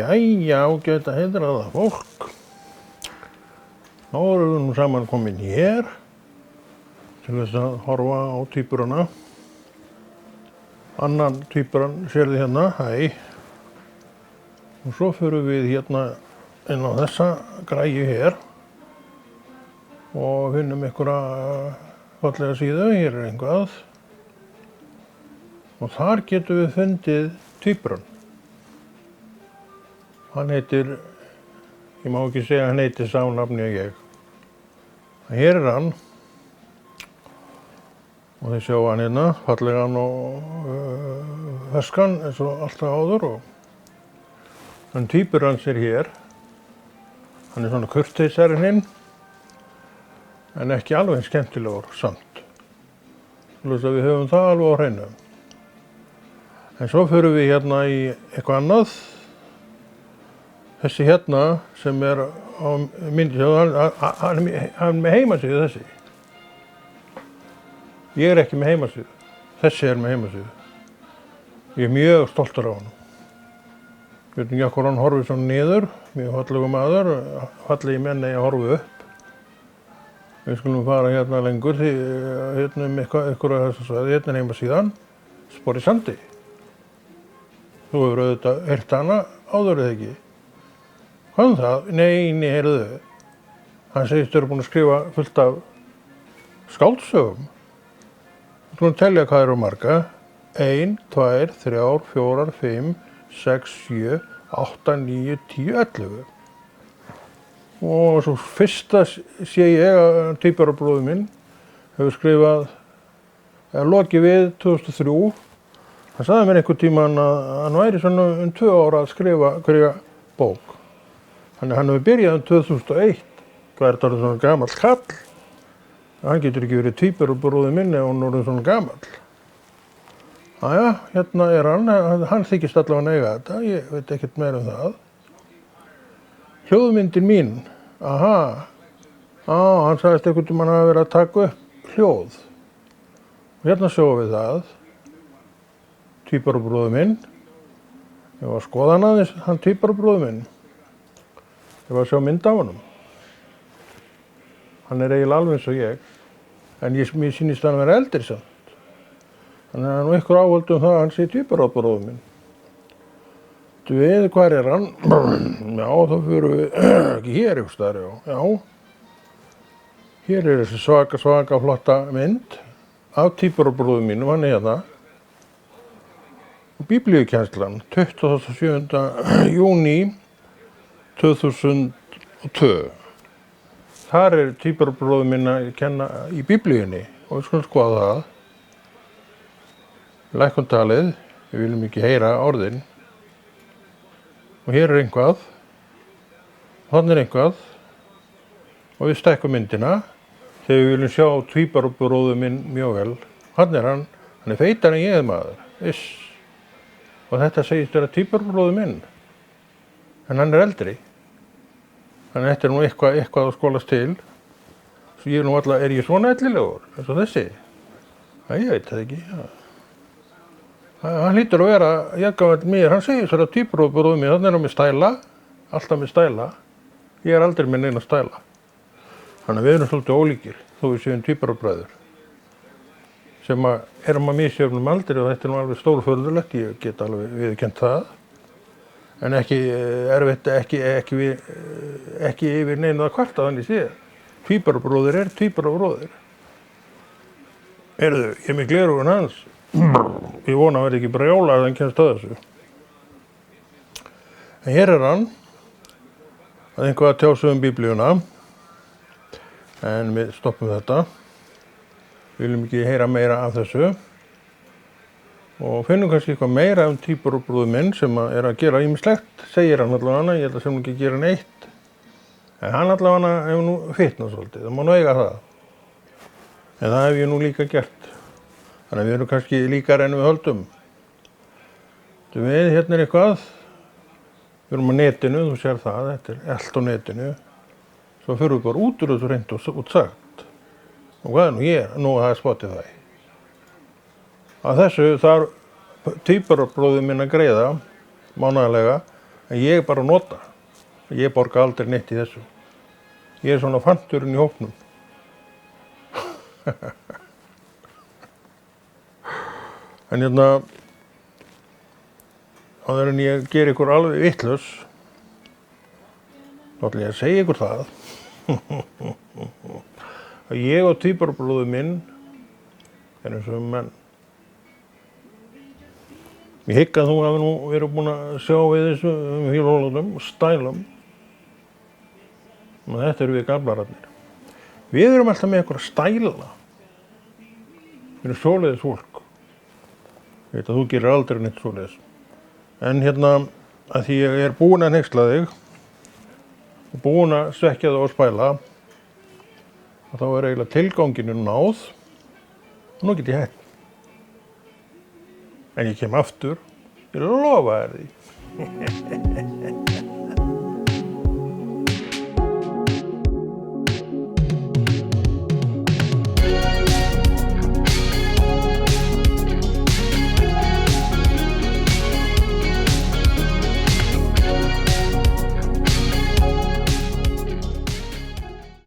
Jæja, ágæta heiðraða fólk. Þá erum við nú saman komin hér til þess að horfa á tvíburana. Annan tvíburan sérðu hérna, hæ. Og svo förum við hérna inn á þessa græju hér og finnum einhverja fallega síðu, hér eitthvað. Og þar getum við fundið tvíburan. Hann heitir, ég má ekki segja hann heitir sá nafni og ég. Hér hann. Og þið sjá hann hérna, fallegan og ferskan eins og alltaf áður. Hann tvíburans hér. Hann svona kurteisari hinn, en ekki alveg skemmtilegur samt. Við höfum það alveg á hreinu. En svo förum við hérna í eitthvað annað. Þessi hérna sem á myndi, hann með heimasíðu þessi. Ég ekki með heimasíðu. Þessi með heimasíðu. Ég mjög stoltur á hann. Ég veit ekki okkur hann horfið svona niður, mjög fallegu maður, fallegi menn að horfa upp. Við skulum fara hérna lengur, hérna ykkur að þessu svæði, hérna heimasíðan, Spor í sandi. Þú hefur auðvitað heyrt hana áður eða ekki. Hvað það? Nei, heyrðu. Hann segist vera búinn að skrifa fullt af skáldsögum. Við skulum telja hvað eru marga. 1, 2, 3, 4, 5, 6, 7, 8, 9, 10, 11. Og svo fyrsta sé ég að tvíburabróðir minn hefur skrifað, lokið við 2003. Hann sagði mér einhvern tímann að hann væri svona 2 ára að skrifa hverja bók. Hann hefur byrjað 2001. Hvað þetta orðið svona gamall kall? Hann getur ekki verið tvíburabróðir minn ef hann orðið svona gamall. Jæja, hérna hann þykist allavega eiga þetta, ég veit ekkert meira það. Hljóðmyndin mín, hann sagðist einhvern tímann að vera að taka upp hljóð. Og hérna sjáum við það, tvíburabróðir minn. Ég var að skoða hann aðeins, hann tvíburabróðir minn. Ég var að sjá mynd af honum. Hann eiginlega alveg eins og ég, en mér sýnist hann að vera eldri samt. Þannig að nú ykkur áhöld það að hann sé tvíburabróðir minn. Við, hvar hann? Já, þá förum við, ekki hér ykkur staðar, já. Hér þessi svaka flotta mynd af tvíburabróðir mínum, hann hérna. Biblíukennslan, 27. júní 2002. Þar tvíburabróðir minn að kenna í Biblíunni og við skulum skoða það. Lækkuntalið, við viljum ekki heyra orðin. Og hér eitthvað, þannig eitthvað og við stækkum myndina þegar við viljum sjá tvíburabróðir minn mjög vel. Hann er feitar en ég maður, viss. Og þetta segist vera tvíburabróðir minn, en hann er eldri. Þannig þetta nú eitthvað að skólast til. Svo ég er ég svona ellilegur, eins og þessi? Já, ég veit það ekki, já. Hann hlýtur að vera jafngamall mér, hann segist vera tvíburabróðir minn, hann með stæla, alltaf með stæla. Ég er aldrei með neina stæla. Þannig að við erum svolítið ólíkir, þó við séum tvíburabræður. Sem erum að misjöfnum aldri og þetta er nú alveg stórfurðulegt, ég get alveg viðurkennt það. En ekki erfitt, ekki yfir neinu að kvarta þannig séð. Tvíburabróðir er tvíburabróðir. Heyrðu, ég er með gleraugun hans. Ég vona að vera ekki brjálaður að hann kemst að þessu. En hér hann, að einhvað að tjá sig um Biblíuna. En við stoppum þetta. Við viljum ekki heyra meira af þessu. Og finnum kannski eitthvað meira um tvíburabróðir minn sem að gera ýmislegt, segir hann allavega, ég held að sem ekki gera neitt. En hann allavega hefur nú fitnað svolítið, það má nú eiga það. En það hef ég nú líka gert. Þannig að við erum kannski líkar en við höldum. Við, hérna eitthvað, við erum á netinu, þú sér það, þetta er allt á netinu. Svo fyrir við bara út úr þessu reynd og útsagt. Og hvað er nú ég? Nú það er Spotify. Að þessu þarf tvíburabróðir minn að greiða mánaðarlega En ég bara nota. Ég borga aldrei neitt í þessu. Ég svona fanturinn í hópnum. En áður en ég ger ykkur alveg vitlaus, þá ætla ég að segja ykkur það að ég og tvíburabróðir minn erum sömu menn. Ég hygg að þú hafi nú verið búin að sjá við þessu hjólunum og stælum. Og þetta eru við gamlararnir. Við erum alltaf með einhverja stæla. Við erum svoleiðis fólk. Ég veit að þú gerir aldrei neitt svoleiðis. En að því ég er búinn að hneyksla þig og búinn að svekkja þig og spæla, þá er eiginlega tilganginu náð og nú get ég hætt. En ég kem aftur, ég lofa þér því.